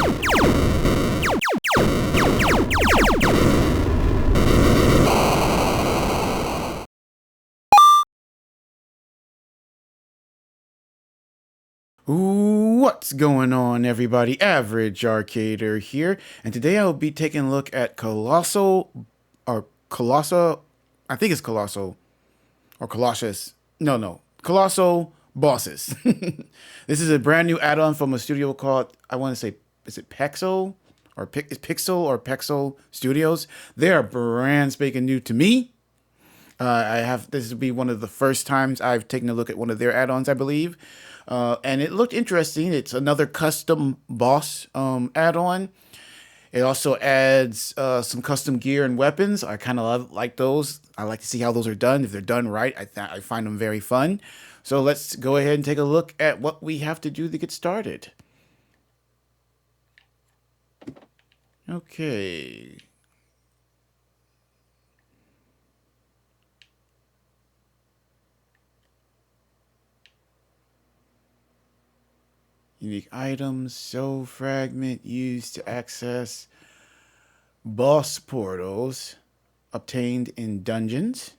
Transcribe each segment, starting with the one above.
What's going on, everybody? Average Arcader here, and today I'll be taking a look at Colossal. I think it's Colossal or Colossus. No, Colossal Bosses. This is a brand new add-on from a studio called, I want to say, is it Pexel or Pixel or Pexel Studios? They are brand spanking new to me. This will be one of the first times I've taken a look at one of their add-ons, I believe. And it looked interesting. It's another custom boss add-on. It also adds some custom gear and weapons. I kind of like those. I like to see how those are done. If they're done right, I find them very fun. So let's go ahead and take a look at what we have to do to get started. Okay. Unique items, soul fragment used to access boss portals obtained in dungeons.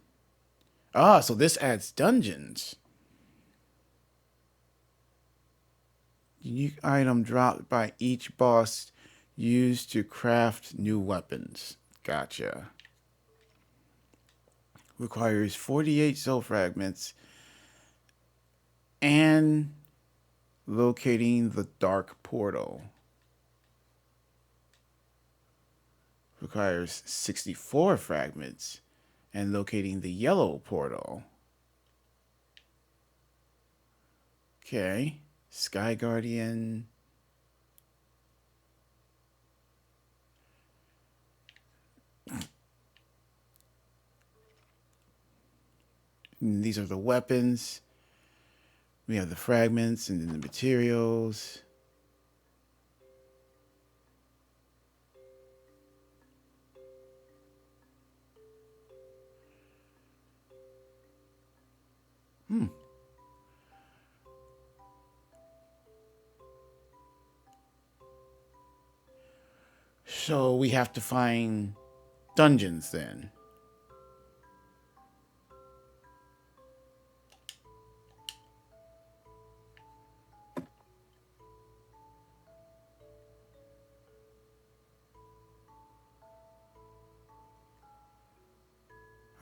Ah, so this adds dungeons. Unique item dropped by each boss used to craft new weapons. Gotcha. Requires 48 soul fragments and locating the dark portal. Requires 64 fragments and locating the yellow portal. Okay. Sky Guardian. And these are the weapons. We have the fragments and then the materials. So we have to find dungeons then.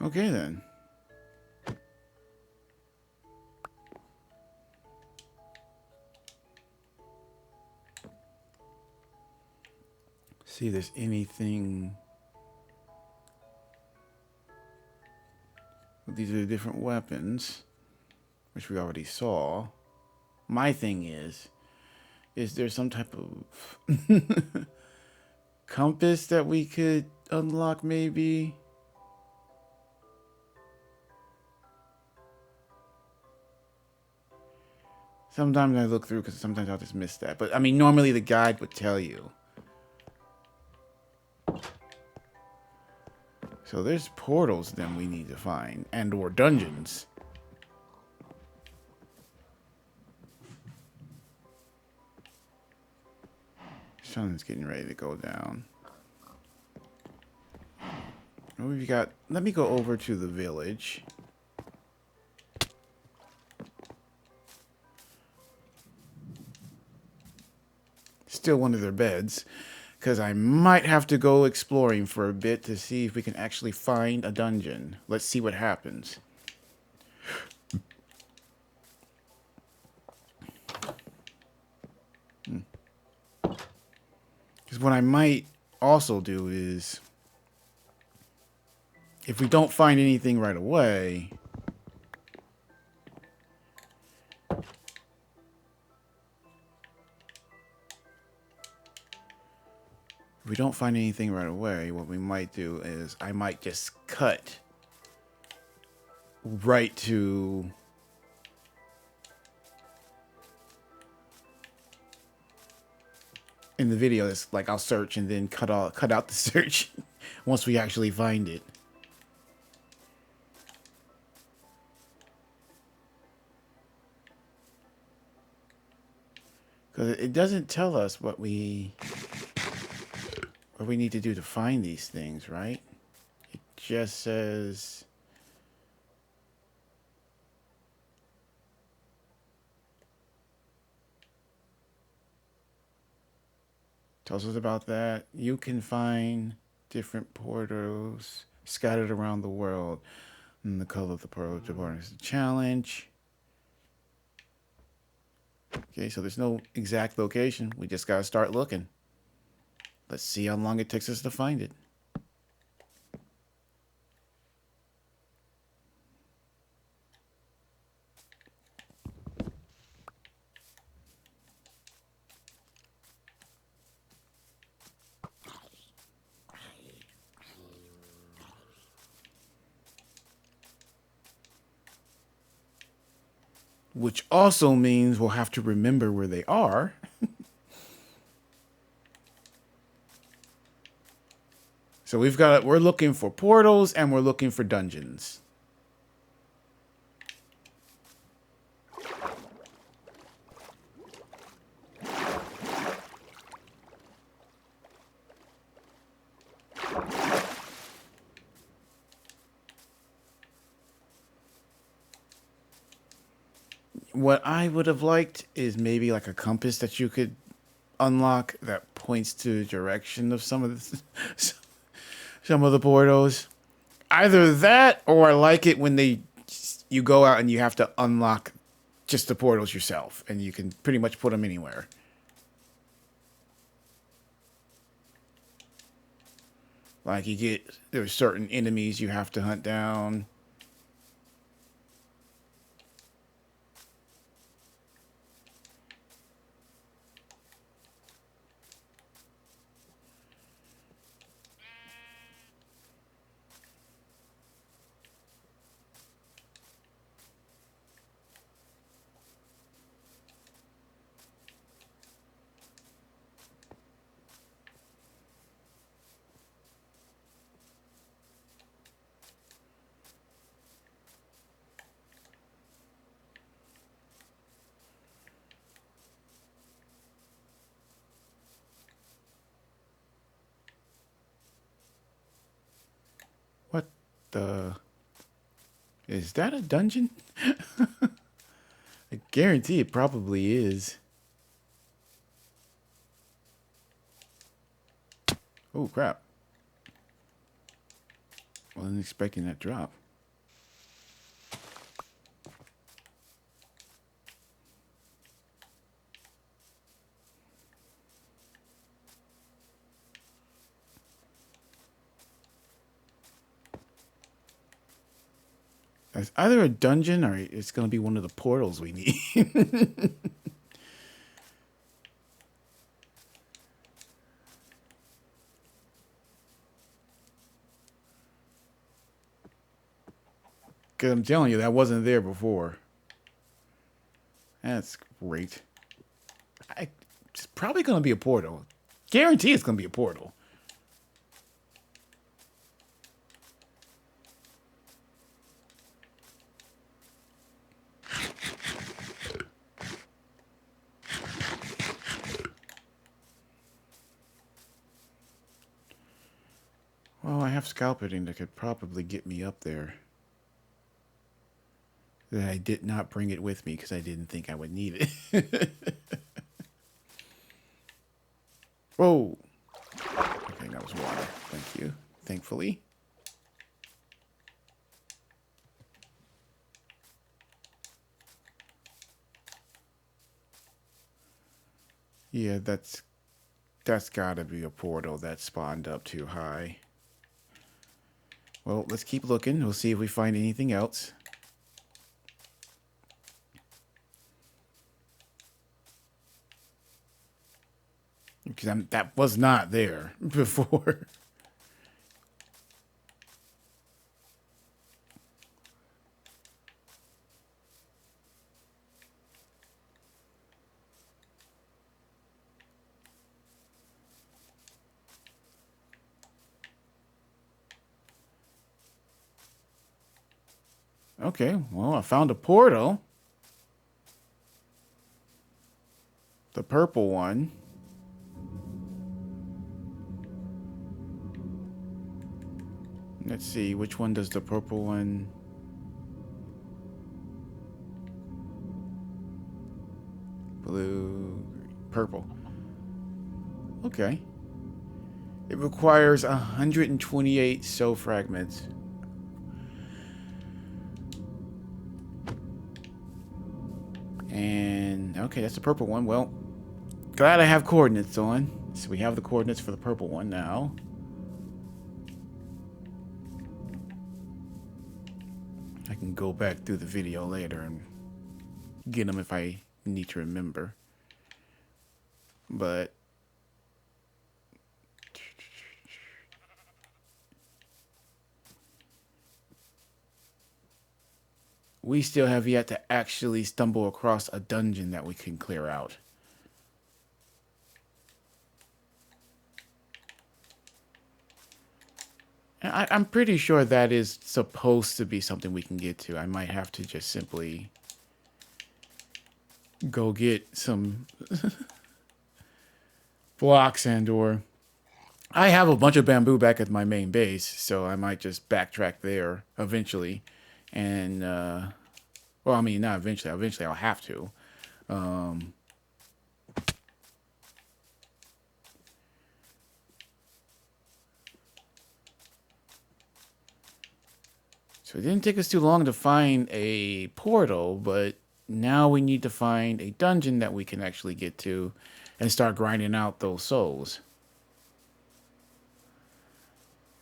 Okay then. See if there's anything. These are the different weapons, which we already saw. My thing is there some type of compass that we could unlock maybe? Sometimes I look through because sometimes I'll just miss that. But I mean, normally the guide would tell you. So there's portals then we need to find, and or dungeons. Sun's getting ready to go down. What have you got? Let me go over to the village. Still one of their beds. Because I might have to go exploring for a bit to see if we can actually find a dungeon. Let's see what happens. Because what I might also do is, if we don't find anything right away, what we might do is I might just cut right to in the video. It's like I'll search and then cut out the search once we actually find it. Because it doesn't tell us what we what we need to do to find these things, right? It just says... Tells us about that. You can find different portals scattered around the world. And the color of the portal is a challenge. Okay, so there's no exact location. We just gotta start looking. Let's see how long it takes us to find it. Which also means we'll have to remember where they are. So we're looking for portals and we're looking for dungeons. What I would have liked is maybe like a compass that you could unlock that points to the direction of some of the portals. Either that, or I like it when you go out and you have to unlock just the portals yourself, and you can pretty much put them anywhere. Like there's certain enemies you have to hunt down. What the? Is that a dungeon? I guarantee it probably is. Oh, crap. Wasn't expecting that drop. It's either a dungeon or it's going to be one of the portals we need. Because I'm telling you, that wasn't there before. That's great. It's probably going to be a portal. Guarantee it's going to be a portal. Well, I have scalping that could probably get me up there. That I did not bring it with me because I didn't think I would need it. Whoa. Okay, that was water. Thank you. Thankfully. Yeah, that's gotta be a portal that spawned up too high. Well, let's keep looking. We'll see if we find anything else. Because that was not there before. Okay, well, I found a portal. The purple one. Let's see, which one does the purple one? Blue, purple. Okay. It requires 128 soul fragments. And, okay, that's the purple one. Well, glad I have coordinates on. So we have the coordinates for the purple one now. I can go back through the video later and get them if I need to remember. But we still have yet to actually stumble across a dungeon that we can clear out. I'm pretty sure that is supposed to be something we can get to. I might have to just simply go get some blocks and or I have a bunch of bamboo back at my main base, so I might just backtrack there eventually. And well, I mean, not eventually. Eventually, I'll have to. So it didn't take us too long to find a portal, but now we need to find a dungeon that we can actually get to and start grinding out those souls.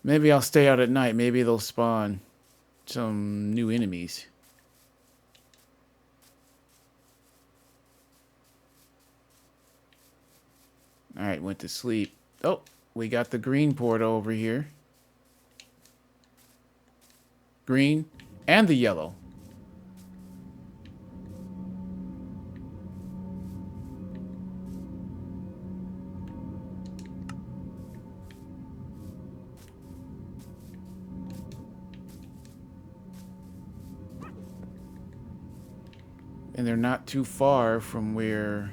Maybe I'll stay out at night. Maybe they'll spawn some new enemies. Alright, went to sleep. Oh, we got the green portal over here. Green and the yellow. And they're not too far from where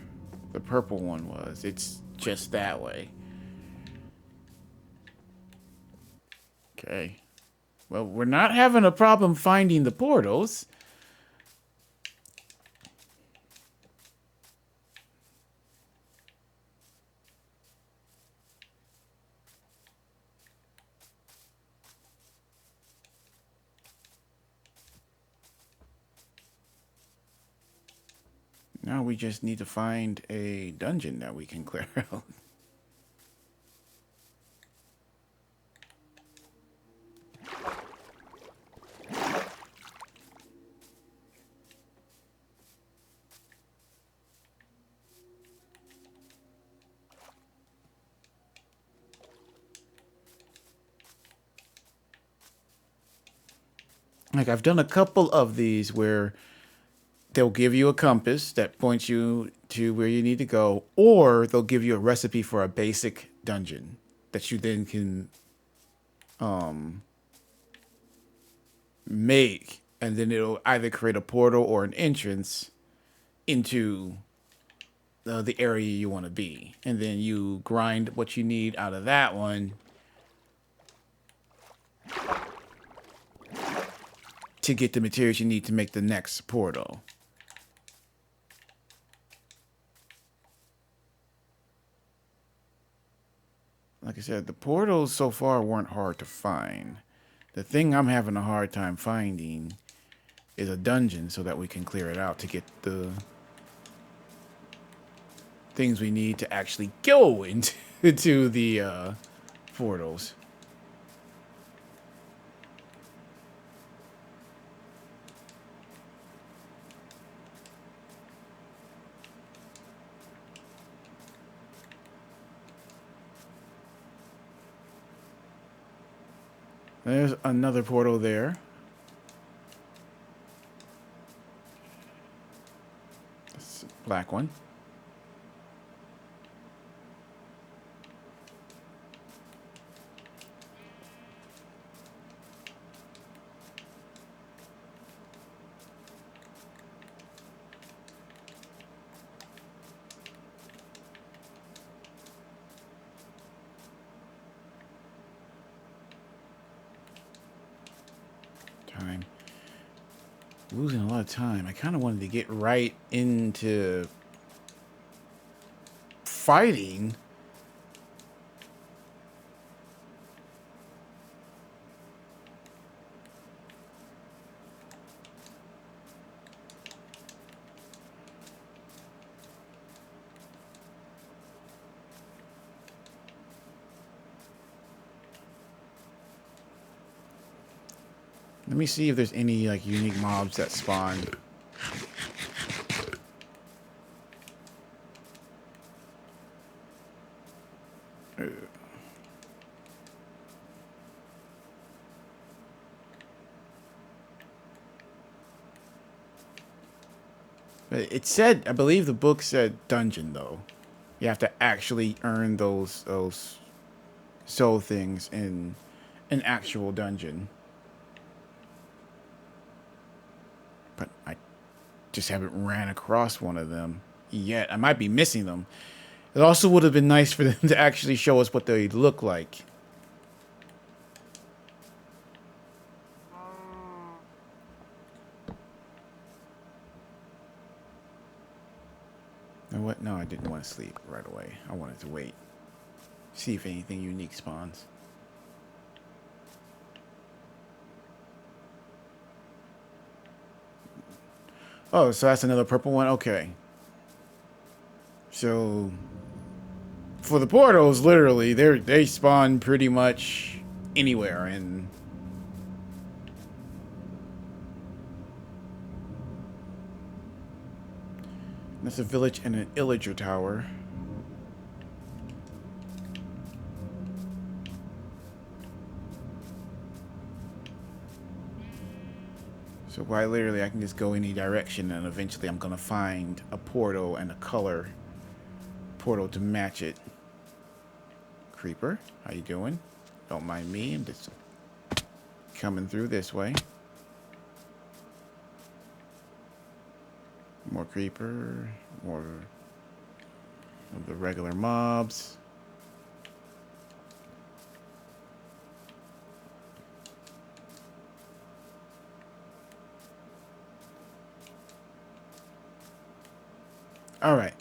the purple one was. It's just that way. Okay. Well, we're not having a problem finding the portals. Now we just need to find a dungeon that we can clear out. Like, I've done a couple of these where they'll give you a compass that points you to where you need to go, or they'll give you a recipe for a basic dungeon that you then can make, and then it'll either create a portal or an entrance into the area you want to be. And then you grind what you need out of that one to get the materials you need to make the next portal. Like I said, the portals so far weren't hard to find. The thing I'm having a hard time finding is a dungeon so that we can clear it out to get the things we need to actually go into the portals. There's another portal there. That's a black one. Losing a lot of time. I kind of wanted to get right into fighting. Let me see if there's any like unique mobs that spawn. It said, I believe the book said dungeon though. You have to actually earn those soul things in an actual dungeon. But I just haven't ran across one of them yet. I might be missing them. It also would have been nice for them to actually show us what they look like. And what? No, I didn't want to sleep right away. I wanted to wait. See if anything unique spawns. Oh, so that's another purple one? Okay. So for the portals, literally, they spawn pretty much anywhere, and that's a village and an illager tower. So quite literally, I can just go any direction, and eventually I'm gonna find a portal and a color portal to match it. Creeper, how you doing? Don't mind me, I'm just coming through this way. More creeper, more of the regular mobs. All right,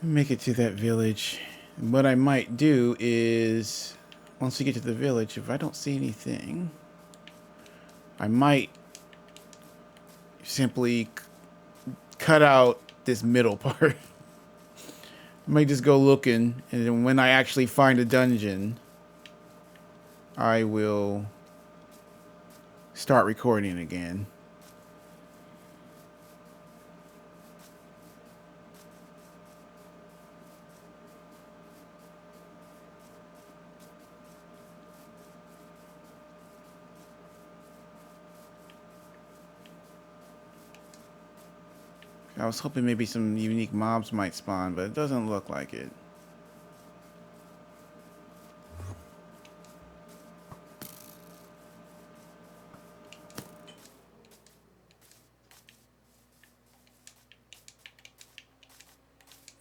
make it to that village. And what I might do is, once we get to the village, if I don't see anything, I might simply cut out this middle part. I might just go looking, and then when I actually find a dungeon, I will start recording again. I was hoping maybe some unique mobs might spawn, but it doesn't look like it.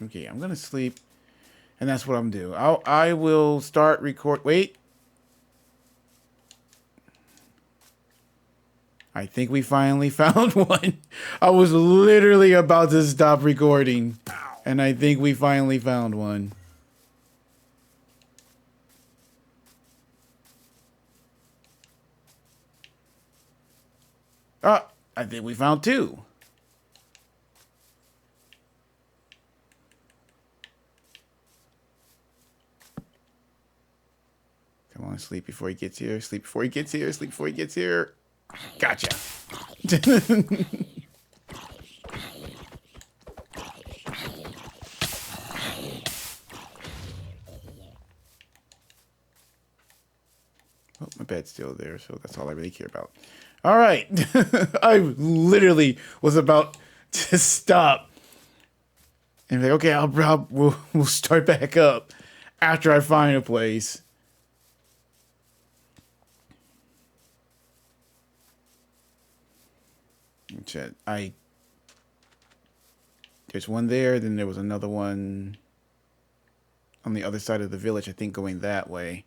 Okay, I'm gonna sleep, and that's what I'm gonna do. I will start record. Wait, I think we finally found one. I was literally about to stop recording, and I think we finally found one. Ah, I think we found two. Come on, sleep before he gets here. Sleep before he gets here. Sleep before he gets here. Gotcha. Oh, my bed's still there, so that's all I really care about. All right. I literally was about to stop and be like, okay, we'll start back up after I find a place. Chat. There's one there, then there was another one on the other side of the village, I think going that way.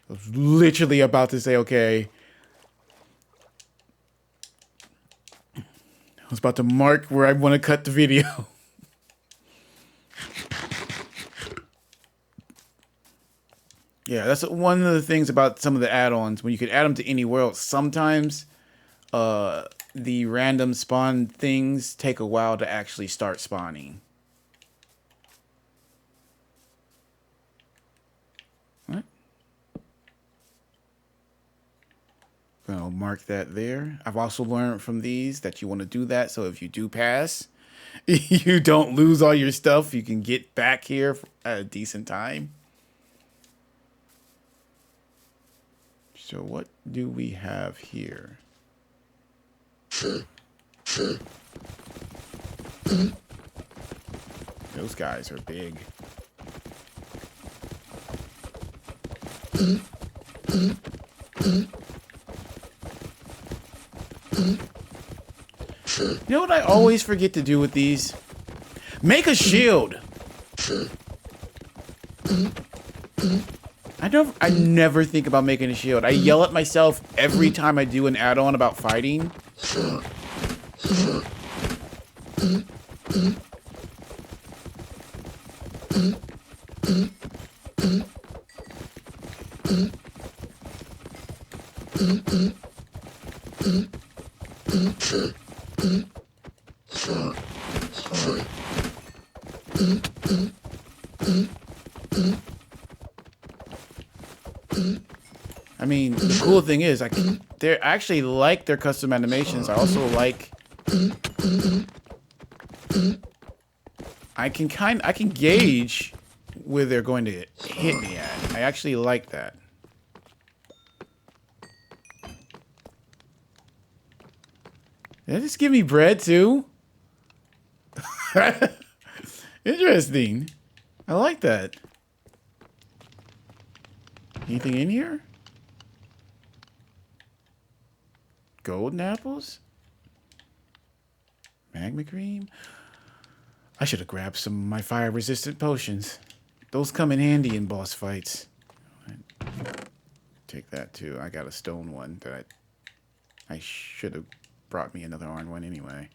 I was literally about to say, okay, was about to mark where I want to cut the video. Yeah, that's one of the things about some of the add-ons. When you could add them to any world, sometimes the random spawn things take a while to actually start spawning. What? I'll mark that there. I've also learned from these that you want to do that, so if you do pass, you don't lose all your stuff. You can get back here at a decent time. So what do we have here? Those guys are big. You know what I always forget to do with these? Make a shield. I never think about making a shield. I yell at myself every time I do an add-on about fighting. I mean, the cool thing is, I actually like their custom animations. I also like. I can gauge where they're going to hit me at. I actually like that. Did they just give me bread too? Interesting. I like that. Anything in here? Golden apples? Magma cream? I should have grabbed some of my fire-resistant potions. Those come in handy in boss fights. Take that too. I got a stone one that I should have brought me another iron one anyway.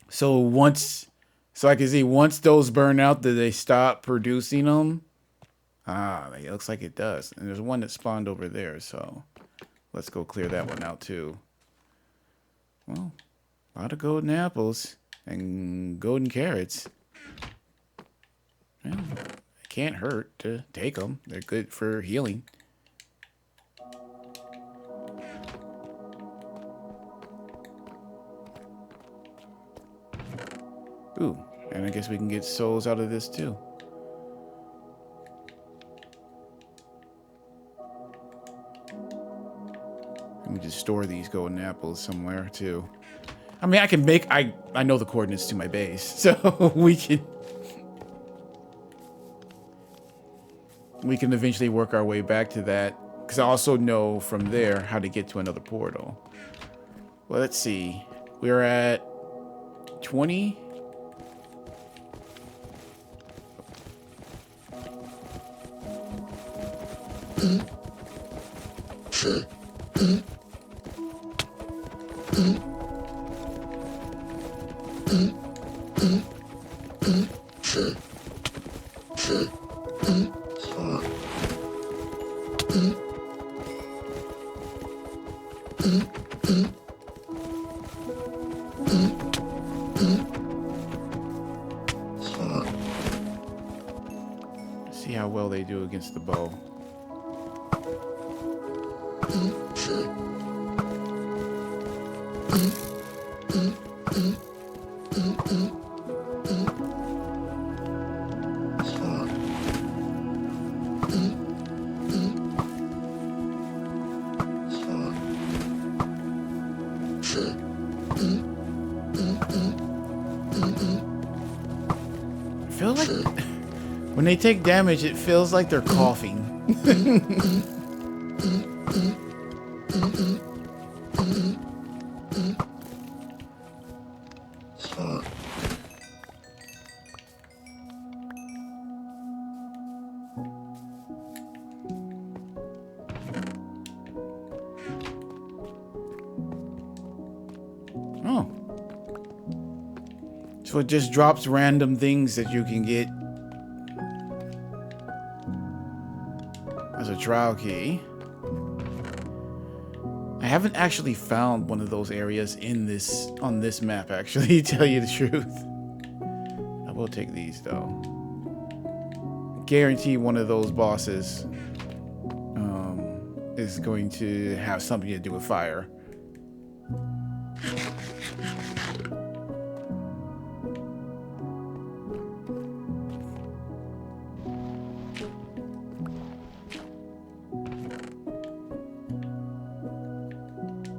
So I can see once those burn out, do they stop producing them? Ah, it looks like it does. And there's one that spawned over there, so let's go clear that one out too. Well, a lot of golden apples and golden carrots. Well, it can't hurt to take them. They're good for healing. Ooh, and I guess we can get souls out of this too. Let me just store these golden apples somewhere too. I mean, I can make, I know the coordinates to my base, so we can eventually work our way back to that. Because I also know from there how to get to another portal. Well, let's see. We're at 20. See how well they do against the bow. I feel like when they take damage, it feels like they're coughing. So it just drops random things that you can get as a trial key. I haven't actually found one of those areas on this map, actually, to tell you the truth. I will take these, though. Guarantee one of those bosses is going to have something to do with fire.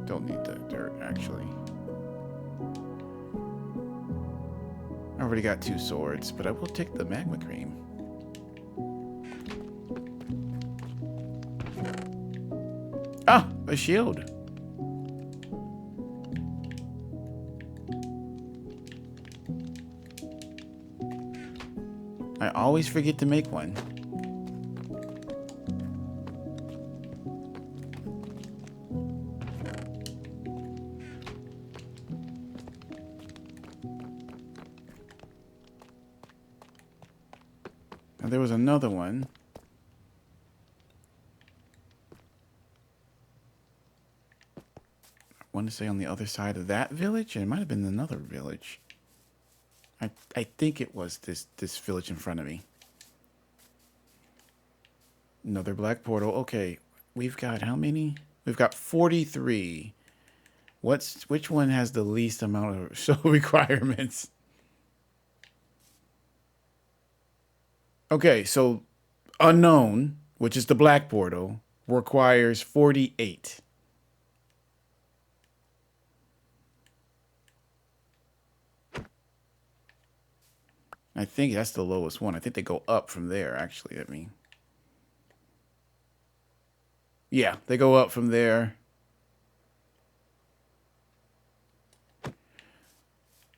Don't need the dirt, actually. I already got 2 swords, but I will take the magma cream. Ah, a shield. I always forget to make one. Now there was another one. I want to say on the other side of that village. It might have been another village. I think it was this village in front of me. Another black portal. Okay, we've got how many? We've got 43. Which one has the least amount of show requirements? Okay, so unknown, which is the black portal, requires 48. I think that's the lowest one. I think they go up from there, actually. Yeah, they go up from there.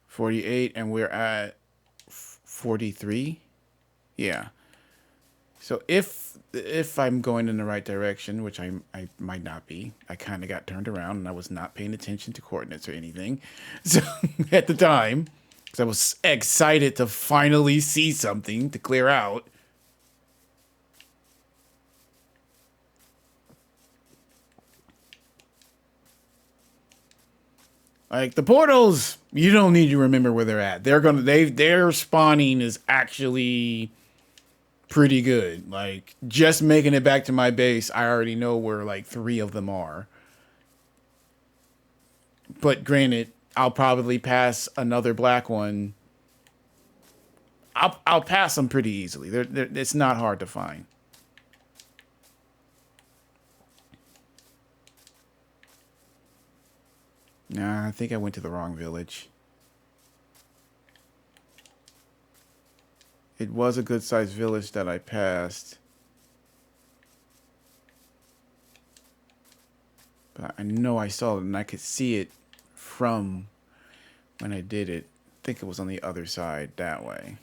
48, and we're at 43. Yeah. So if I'm going in the right direction, which I might not be, I kind of got turned around and I was not paying attention to coordinates or anything. So at the time, because I was excited to finally see something to clear out. Like the portals, you don't need to remember where they're at. Their spawning is actually pretty good. Like just making it back to my base, I already know where like 3 of them are. But granted, I'll probably pass another black one. I'll pass them pretty easily. It's not hard to find. Nah, I think I went to the wrong village. It was a good-sized village that I passed. But I know I saw it, and I could see it from when I did it. I think it was on the other side, that way.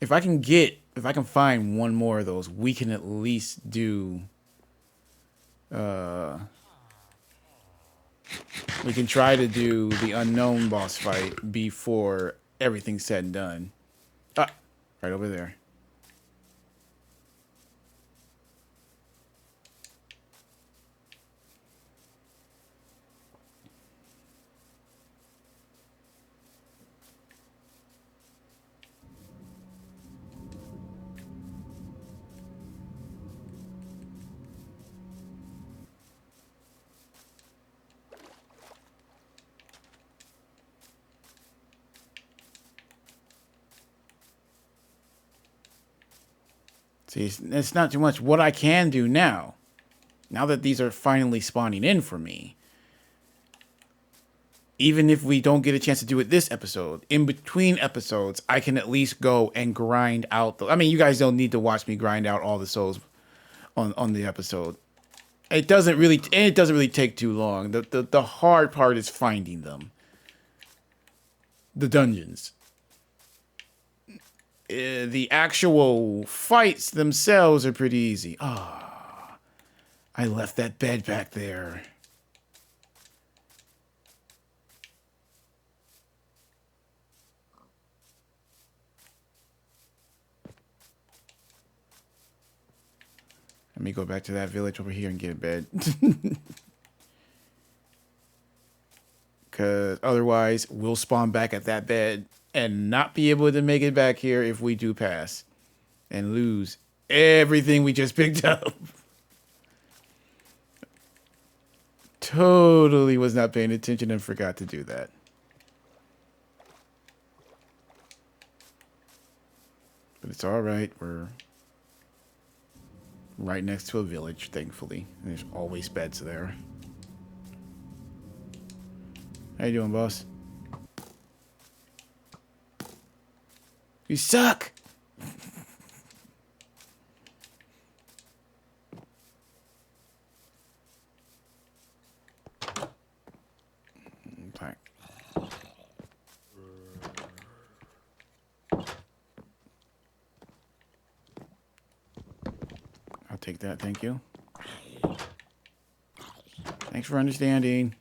If I can find one more of those, we can at least do... we can try to do the unknown boss fight before everything's said and done. Ah, right over there. See, it's not too much. What I can do now that these are finally spawning in for me, even if we don't get a chance to do it this episode, in between episodes, I can at least go and grind out I mean, you guys don't need to watch me grind out all the souls on the episode. It doesn't really take too long. The hard part is finding them. The dungeons. The actual fights themselves are pretty easy. Ah, I left that bed back there. Let me go back to that village over here and get a bed. Because otherwise, we'll spawn back at that bed and not be able to make it back here if we do pass. And lose everything we just picked up. Totally was not paying attention and forgot to do that. But it's all right. We're right next to a village, thankfully. And there's always beds there. How you doing, boss? You suck! Black. I'll take that, thank you. Thanks for understanding.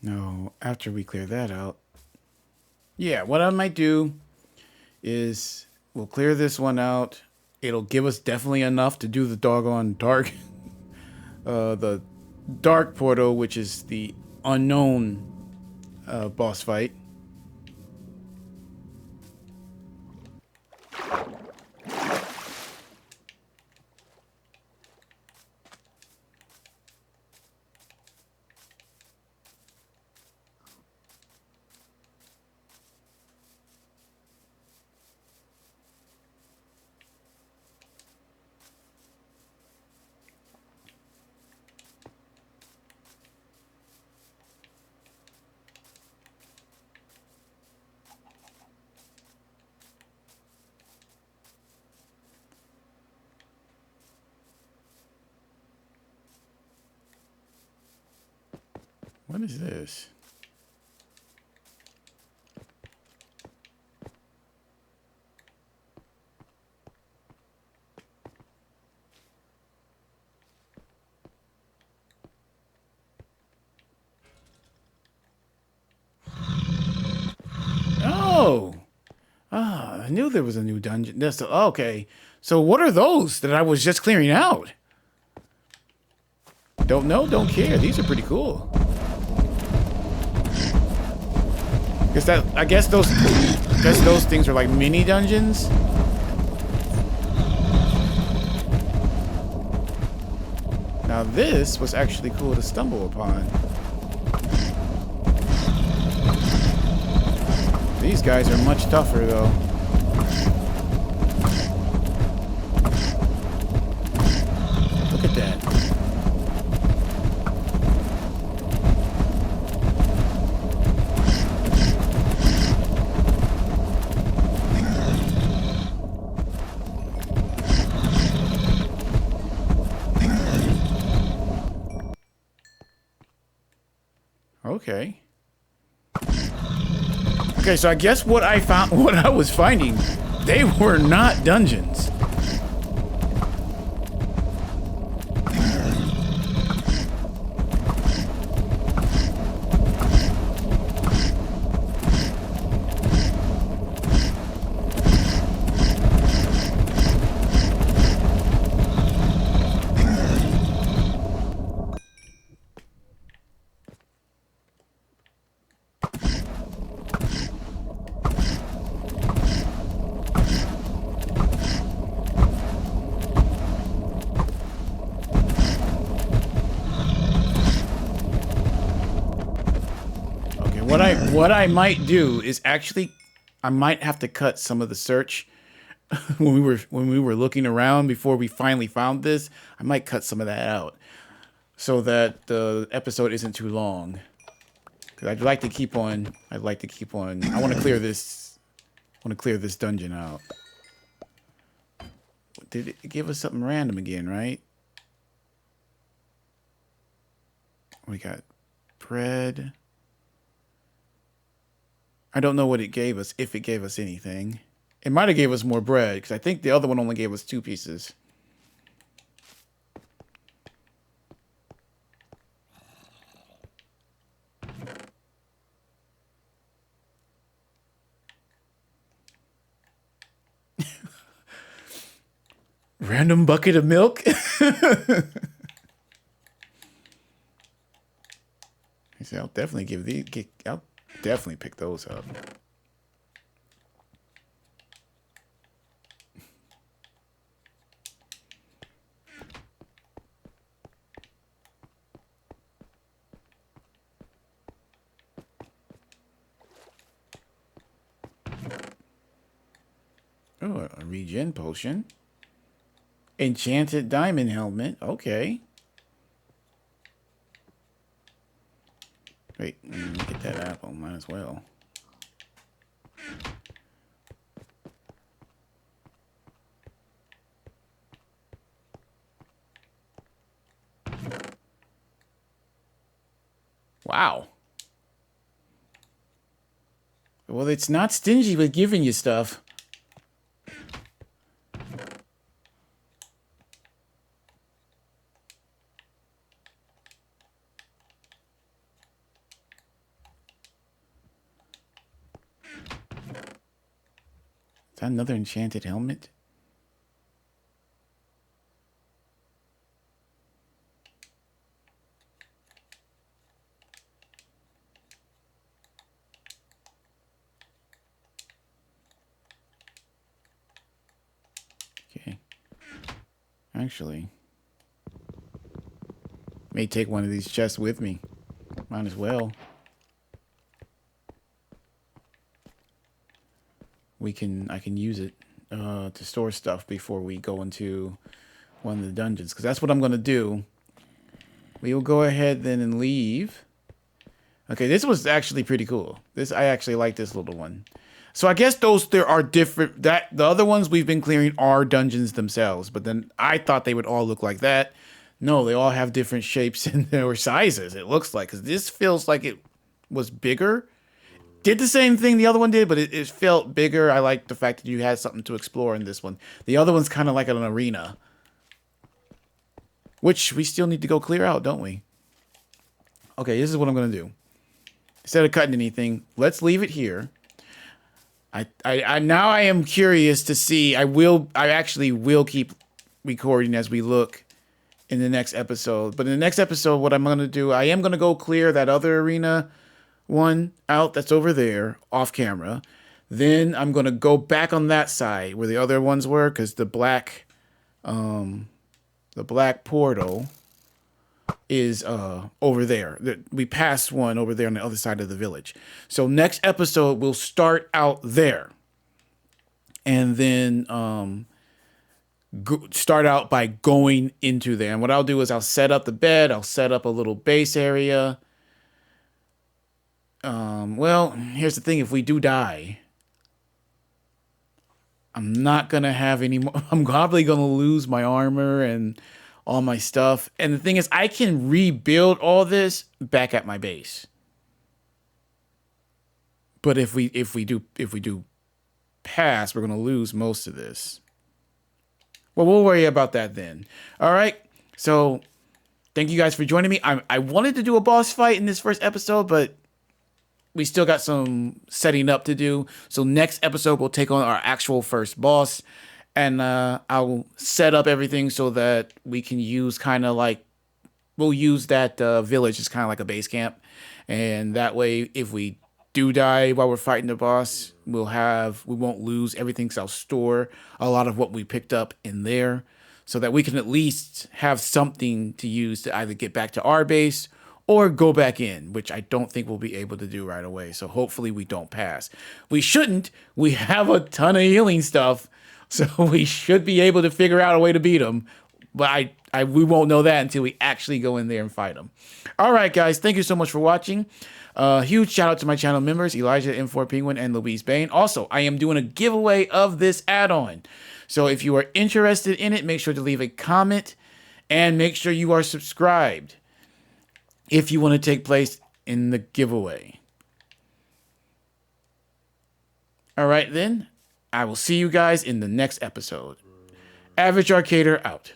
No, after we clear that out. Yeah, what I might do is we'll clear this one out. It'll give us definitely enough to do the doggone dark, the dark portal, which is the unknown boss fight. What is this? Oh! Ah, I knew there was a new dungeon. That's okay. So what are those that I was just clearing out? Don't know, don't care. These are pretty cool. I guess those things are like mini dungeons. Now this was actually cool to stumble upon. These guys are much tougher though. Look at that. Okay. Okay, so I guess what I was finding, they were not dungeons. What I might do is actually, I might have to cut some of the search when we were looking around before we finally found this. I might cut some of that out so that the episode isn't too long. Because I'd like to keep on. I'd like to keep on. I want to clear this. I want to clear this dungeon out. Did it give us something random again, right? We got bread. I don't know what it gave us, if it gave us anything. It might have gave us more bread, because I think the other one only gave us 2 pieces. Random bucket of milk? I said, I'll definitely give these. I'll definitely pick those up. Oh, a regen potion. Enchanted diamond helmet. Okay. Wait, let me get that apple. Might as well. Wow. Well, it's not stingy with giving you stuff. Is that another enchanted helmet? Okay. Actually, may take one of these chests with me. Might as well. I can use it to store stuff before we go into one of the dungeons, because that's what I'm going to do. We will go ahead then and leave. Okay, this was actually pretty cool. I actually like this little one. So I guess there are different, the other ones we've been clearing are dungeons themselves, but then I thought they would all look like that. No, they all have different shapes and their sizes, it looks like, because this feels like it was bigger. Did the same thing the other one did, but it felt bigger. I like the fact that you had something to explore in this one. The other one's kind of like an arena, which we still need to go clear out, don't we? Okay, this is what I'm going to do. Instead of cutting anything, let's leave it here. I now I am curious to see. I actually will keep recording as we look in the next episode. But in the next episode, what I'm going to do, I am going to go clear that other arena one out that's over there off camera. Then I'm going to go back on that side where the other ones were, because the black portal is over there. We passed one over there on the other side of the village. So next episode we'll start out there, and then start out by going into there. And what I'll do is I'll set up the bed. I'll set up a little base area. Well, here's the thing. If we do die, I'm not going to have any more. I'm probably going to lose my armor and all my stuff. And the thing is, I can rebuild all this back at my base. But if we do pass, we're going to lose most of this. Well, we'll worry about that then. All right. So thank you guys for joining me. I wanted to do a boss fight in this first episode, but we still got some setting up to do. So next episode, we'll take on our actual first boss. And I'll set up everything so that we can use we'll use that village as kind of like a base camp. And that way, if we do die while we're fighting the boss, we won't lose everything. So I'll store a lot of what we picked up in there so that we can at least have something to use to either get back to our base or go back in, which I don't think we'll be able to do right away. So hopefully we don't pass. We shouldn't. We have a ton of healing stuff, so we should be able to figure out a way to beat them. But we won't know that until we actually go in there and fight them. All right, guys. Thank you so much for watching. Huge shout out to my channel members, Elijah, M4 Penguin, and Louise Bain. Also, I am doing a giveaway of this add-on. So if you are interested in it, make sure to leave a comment and make sure you are subscribed if you want to take place in the giveaway. All right, then. I will see you guys in the next episode. Average Arcader out.